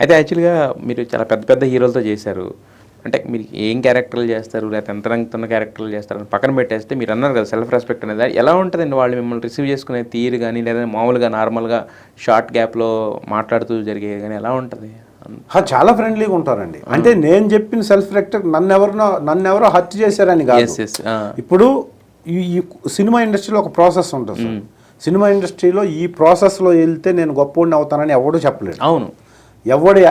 అయితే యాక్చువల్గా మీరు చాలా పెద్ద పెద్ద హీరోలతో చేశారు. అంటే మీరు ఏం క్యారెక్టర్లు చేస్తారు, లేకపోతే ఎంత రంగుతున్న క్యారెక్టర్లు చేస్తారని పక్కన పెట్టేస్తే మీరు అన్నారు కదా సెల్ఫ్ రెస్పెక్ట్ అనేది ఎలా ఉంటుందండి? వాళ్ళు మిమ్మల్ని రిసీవ్ చేసుకునే తీరు కానీ, లేదా మామూలుగా నార్మల్గా షార్ట్ గ్యాప్లో మాట్లాడుతూ జరిగేది కానీ ఎలా ఉంటుంది? చాలా ఫ్రెండ్లీగా ఉంటారండి. అంటే నేను చెప్పిన సెల్ఫ్ రెస్పెక్ట్ నన్నెవరో హత్య చేశారని కాదు. ఇప్పుడు ఈ సినిమా ఇండస్ట్రీలో ఒక ప్రాసెస్ ఉంటుంది సార్. సినిమా ఇండస్ట్రీలో ఈ ప్రాసెస్లో వెళ్తే నేను గొప్పవాడిని అవుతానని ఎవడూ చెప్పలేడు. అవును, ఎవడి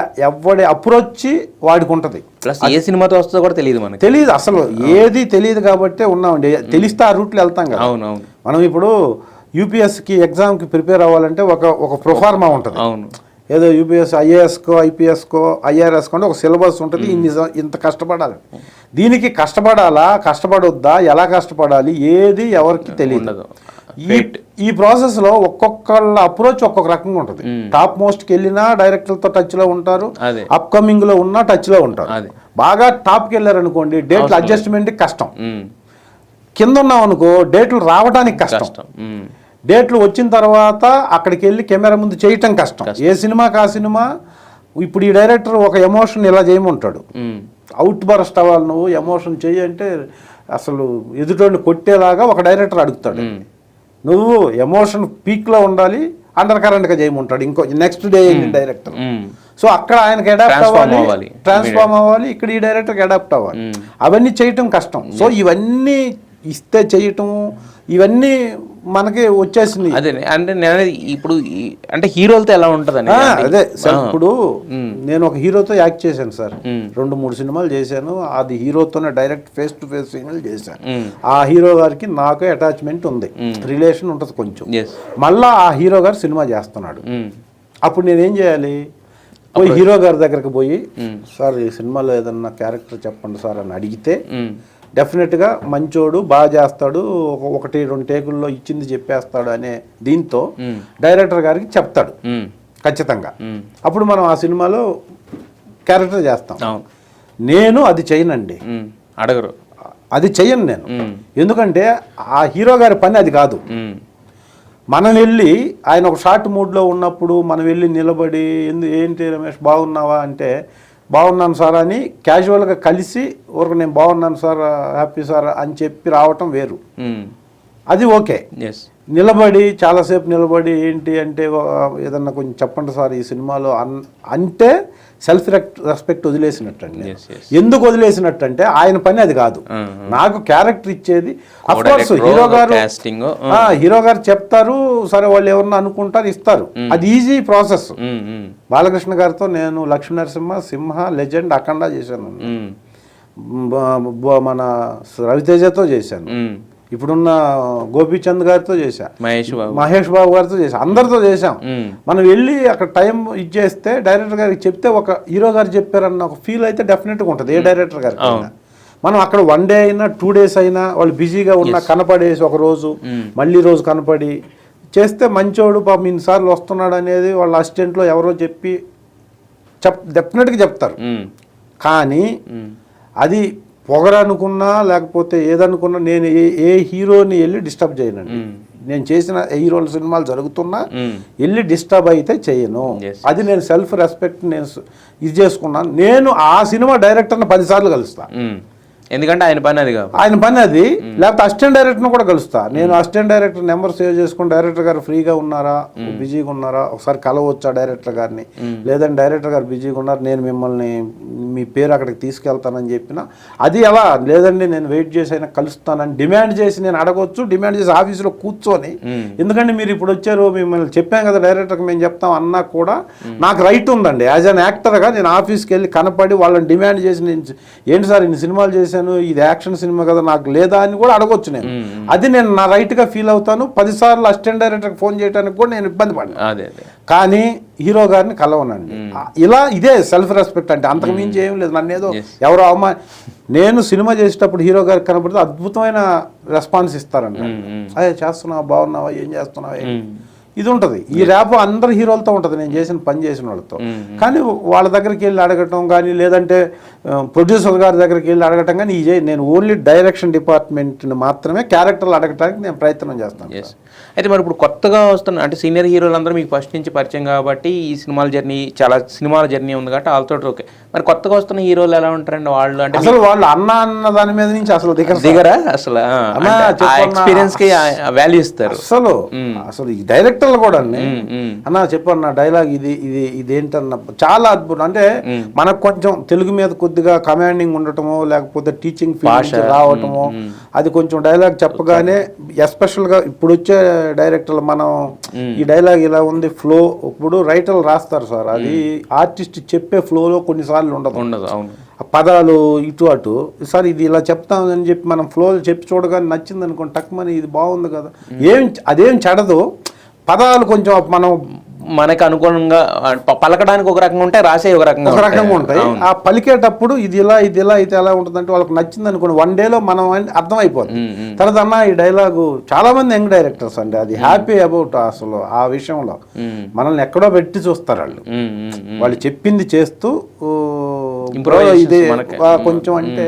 అప్రోచ్ వాడికి ఉంటుంది. ప్లస్ ఏ సినిమాతో వస్తుందో కూడా తెలియదు, మనకి తెలియదు, అసలు ఏది తెలియదు కాబట్టే ఉన్నామండి. తెలిస్తే ఆ రూట్లో వెళ్తాం కదా. అవునవును. మనం ఇప్పుడు యూపీఎస్కి ఎగ్జామ్కి ప్రిపేర్ అవ్వాలంటే ఒక ప్రొఫార్మా ఉంటుంది. అవును, ఏదో యూపీఎస్ ఐఏఎస్కో ఐపీఎస్కో ఐఆర్ఎస్కో అంటే ఒక సిలబస్ ఉంటుంది. ఇంత కష్టపడాలి. దీనికి కష్టపడొద్దా, ఎలా కష్టపడాలి, ఏది ఎవరికి తెలియదు. ఈ ప్రాసెస్లో ఒక్కొక్కళ్ళ అప్రోచ్ ఒక్కొక్క రకంగా ఉంటుంది. టాప్ మోస్ట్కి వెళ్ళినా డైరెక్టర్లతో టచ్లో ఉంటారు, అప్కమింగ్లో ఉన్నా టచ్లో ఉంటారు. బాగా టాప్కి వెళ్ళారనుకోండి డేట్లు అడ్జస్ట్మెంట్కి కష్టం. కింద ఉన్నాం అనుకో డేట్లు రావడానికి కష్టం. డేట్లు వచ్చిన తర్వాత అక్కడికి వెళ్ళి కెమెరా ముందు చేయటం కష్టం. ఏ సినిమాకి ఆ సినిమా. ఇప్పుడు ఈ డైరెక్టర్ ఒక ఎమోషన్ ఇలా చేయమంటాడు, అవుట్ బరస్ట్ అవ్వాలి, నువ్వు ఎమోషన్ చెయ్యి అంటే అసలు ఎదుటోడిని కొట్టేలాగా ఒక డైరెక్టర్ అడుగుతాడు. నువ్వు ఎమోషన్ పీక్లో ఉండాలి, అండర్ కరెంట్గా చేయమంటాడు ఇంకో నెక్స్ట్ డే డైరెక్టర్. సో అక్కడ ఆయనకి అడాప్ట్ అవ్వాలి, ట్రాన్స్ఫార్మ్ అవ్వాలి, ఇక్కడ ఈ డైరెక్టర్కి అడాప్ట్ అవ్వాలి. అవన్నీ చేయటం కష్టం. సో ఇవన్నీ ఇస్తే చేయటం ఇవన్నీ మనకి వచ్చేసింది. అదే అంటే నేను ఇప్పుడు అంటే హీరోలతో ఎలా ఉంటుంది? అదే సార్, ఇప్పుడు నేను ఒక హీరోతో యాక్ట్ చేశాను సార్. 2-3 సినిమాలు చేశాను. అది హీరోతోనే డైరెక్ట్ ఫేస్ టు ఫేస్ సినిమాలు చేశాను. ఆ హీరో గారికి నాకు అటాచ్మెంట్ ఉంది, రిలేషన్ ఉంటుంది కొంచెం. మళ్ళా ఆ హీరో గారు సినిమా చేస్తున్నాడు. అప్పుడు నేనేం చేయాలి? పోయి హీరో గారి దగ్గరకు పోయి, సార్ ఈ సినిమాలో ఏదన్నా క్యారెక్టర్ చెప్పండి సార్ అని అడిగితే డెఫినెట్గా మంచోడు, బాగా చేస్తాడు, 1-2 టేకుల్లో ఇచ్చింది చెప్పేస్తాడు అనే దీంతో డైరెక్టర్ గారికి చెప్తాడు ఖచ్చితంగా. అప్పుడు మనం ఆ సినిమాలో క్యారెక్టర్ చేస్తాం. నేను అది చేయనండి, అడగరు, అది చెయ్యను నేను. ఎందుకంటే ఆ హీరో గారి పని అది కాదు. మనం వెళ్ళి ఆయన ఒక షార్ట్ మూడ్లో ఉన్నప్పుడు మనం వెళ్ళి నిలబడి ఏంటి రమేష్ బాగున్నావా అంటే బాగున్నాను సార్ అని క్యాజువల్గా కలిసి ఊరికి నేను బాగున్నాను సార్, హ్యాపీ సార్ అని చెప్పి రావటం వేరు. అది ఓకే. నిలబడి చాలాసేపు నిలబడి ఏంటి అంటే ఏదన్నా కొంచెం చెప్పండి సార్ ఈ సినిమాలో అంటే సెల్ఫ్ రెస్పెక్ట్ వదిలేసినట్టు అండి. ఎందుకు వదిలేసినట్టు అంటే ఆయన పని అది కాదు. నాకు క్యారెక్టర్ ఇచ్చేది అఫ్కోర్స్ హీరో గారు చెప్తారు, సరే వాళ్ళు ఎవరన్నా అనుకుంటారు, ఇస్తారు. అది ఈజీ ప్రాసెస్. బాలకృష్ణ గారితో నేను లక్ష్మీ నరసింహ, సింహ, లెజెండ్, అఖండ చేశాను. మన రవితేజతో చేశాను. ఇప్పుడున్న గోపీచంద్ గారితో చేశా, మహేష్ బాబు గారితో చేశా, అందరితో చేశాం. మనం వెళ్ళి అక్కడ టైం ఇచ్చేస్తే డైరెక్టర్ గారికి చెప్తే ఒక హీరో గారు చెప్పారన్న ఒక ఫీల్ అయితే డెఫినెట్గా ఉంటుంది ఏ డైరెక్టర్ గారికి. మనం అక్కడ 1 డే అయినా 2 days అయినా వాళ్ళు బిజీగా ఉన్నా కనపడేసి ఒక రోజు మళ్ళీ రోజు కనపడి చేస్తే మంచోడు పాపం ఇన్నిసార్లు వస్తున్నాడు అనేది వాళ్ళ అసిస్టెంట్లో ఎవరో చెప్పి డెఫినెట్గా చెప్తారు. కానీ అది పొగరనుకున్నా లేకపోతే ఏదనుకున్నా నేను ఏ హీరోని వెళ్ళి డిస్టర్బ్ చేయనండి. నేను చేసిన హీరోల సినిమాలు జరుగుతున్నా వెళ్ళి డిస్టర్బ్ అయితే చేయను. అది నేను సెల్ఫ్ రెస్పెక్ట్ నేను ఇది చేసుకున్నాను. నేను ఆ సినిమా డైరెక్టర్ని 10 సార్లు కలుస్తాను. ఎందుకంటే ఆయన పని అది కాదు, ఆయన పని అది. లేకపోతే అసిస్టెంట్ డైరెక్టర్ని కూడా కలుస్తా. నేను అసిస్టెంట్ డైరెక్టర్ నెంబర్ సేవ్ చేసుకుని డైరెక్టర్ గారు ఫ్రీగా ఉన్నారా, బిజీగా ఉన్నారా, ఒకసారి కలవచ్చా డైరెక్టర్ గారిని, లేదంటే డైరెక్టర్ గారు బిజీగా ఉన్నారు, నేను మిమ్మల్ని మీ పేరు అక్కడికి తీసుకెళ్తానని చెప్పిన అది ఎలా లేదండి నేను వెయిట్ చేసి అయినా కలుస్తానని డిమాండ్ చేసి నేను అడగొచ్చు. డిమాండ్ చేసి ఆఫీసులో కూర్చొని, ఎందుకంటే మీరు ఇప్పుడు వచ్చారు మిమ్మల్ని చెప్పాం కదా డైరెక్టర్కి మేము చెప్తాం అన్నా కూడా నాకు రైట్ ఉందండి. యాజ్ అన్ యాక్టర్గా నేను ఆఫీస్కి వెళ్ళి కనపడి వాళ్ళని డిమాండ్ చేసి నేను ఏంటి సార్ ఇన్ని సినిమాలు చేశాను, ఇది యాక్షన్ సినిమా కదా నాకు లేదా అని కూడా అడగొచ్చు నేను. అది నేను నా రైట్గా ఫీల్ అవుతాను. 10 సార్లు అసిస్టెంట్ డైరెక్టర్కి ఫోన్ చేయడానికి కూడా నేను ఇబ్బంది పడ్డాను. కానీ హీరో గారిని కలవనండి. ఇలా ఇదే సెల్ఫ్ రెస్పెక్ట్ అంటే, అంతకు మించి ఏం లేదు. నన్ను ఏదో ఎవరో నేను సినిమా చేసేటప్పుడు హీరో గారికి కనపడితే అద్భుతమైన రెస్పాన్స్ ఇస్తారండి. అదే చేస్తున్నావా, బాగున్నావా, ఏం చేస్తున్నావా, ఇది ఉంటుంది. ఈ ర్యాప్ అందరు హీరోలతో ఉంటుంది, నేను చేసిన పని చేసిన వాళ్ళతో. కానీ వాళ్ళ దగ్గరికి వెళ్ళి అడగటం కానీ, లేదంటే ప్రొడ్యూసర్ గారి దగ్గరికి వెళ్ళి అడగటం కానీ నేను ఓన్లీ డైరెక్షన్ డిపార్ట్మెంట్ని మాత్రమే క్యారెక్టర్లు అడగటానికి నేను ప్రయత్నం చేస్తాను. అయితే మరి ఇప్పుడు కొత్తగా వస్తున్న అంటే సీనియర్ హీరోలు అందరూ మీకు ఫస్ట్ నుంచి పరిచయం కాబట్టి ఈ చాలా సినిమాల జర్నీ ఉంది కాబట్టి వాళ్ళతో ఓకే. మరి కొత్తగా వస్తున్న హీరోలు ఎలా ఉంటారండి వాళ్ళు? అంటే అసలు వాళ్ళు అన్న దాని మీద నుంచి అసలు దిగరా అసలు? ఎక్స్పీరియన్స్ కి వాల్యూ ఇస్తారు అసలు ఈ డైరెక్టర్లు కూడా అన్న చెప్పన్న డైలాగ్ ఇదేంటన్న చాలా అద్భుతం. అంటే మనకు కొంచెం తెలుగు మీద కొద్దిగా కమాండింగ్ ఉండటమో లేకపోతే టీచింగ్ ఫీల్డ్ రావటమో, అది కొంచెం డైలాగ్ చెప్పగానే ఎస్పెషల్ గా ఇప్పుడు వచ్చే డైరెక్టర్లు మనం ఈ డైలాగ్ ఇలా ఉంది ఫ్లో, ఇప్పుడు రైటర్లు రాస్తారు సార్, అది ఆర్టిస్ట్ చెప్పే ఫ్లోలో కొన్నిసార్లు ఉండదు. పదాలు ఇటు అటు, సార్ ఇది ఇలా చెప్తామని చెప్పి మనం ఫ్లో చెప్పి చూడగానే నచ్చింది అనుకోండి, టక్మని ఇది బాగుంది కదా, అదేం చెడదు. పదాలు కొంచెం మనం మనకు అనుగుణంగా పలకడానికి ఒక రకంగా ఉంటాయి, రాసే ఒక రకంగా ఉంటాయి. ఆ పలికేటప్పుడు ఇది ఇలా ఎలా ఉంటుంది అంటే వాళ్ళకి నచ్చింది అనుకోండి, వన్ డేలో మనం అర్థమైపోతుంది. తర్వాత అన్న ఈ డైలాగు చాలా మంది యంగ్ డైరెక్టర్స్ అండి, అది హ్యాపీ అబౌట్ అసలు ఆ విషయంలో మనల్ని ఎక్కడో పెట్టి చూస్తారు వాళ్ళు చెప్పింది చేస్తూ ఇదే కొంచెం అంటే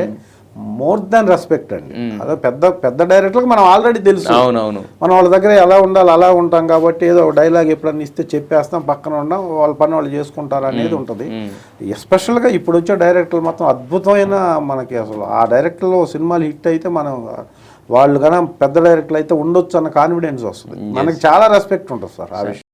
మోర్ దాన్ రెస్పెక్ట్ అండి. అదే పెద్ద డైరెక్టర్లకు మనం ఆల్రెడీ తెలుసు, మనం వాళ్ళ దగ్గర ఎలా ఉండాలి అలా ఉంటాం కాబట్టి ఏదో ఒక డైలాగ్ ఎప్పుడన్నా ఇస్తే చెప్పేస్తాం, పక్కన ఉండం, వాళ్ళ పని వాళ్ళు చేసుకుంటారు అనేది ఉంటుంది. ఎస్పెషల్గా ఇప్పుడు వచ్చే డైరెక్టర్లు మొత్తం అద్భుతమైన, మనకి అసలు ఆ డైరెక్టర్లో సినిమాలు హిట్ అయితే మనం వాళ్ళు కన్నా పెద్ద డైరెక్టర్లు అయితే ఉండొచ్చు అన్న కాన్ఫిడెన్స్ వస్తుంది, మనకి చాలా రెస్పెక్ట్ ఉంటుంది సార్ ఆ విషయం.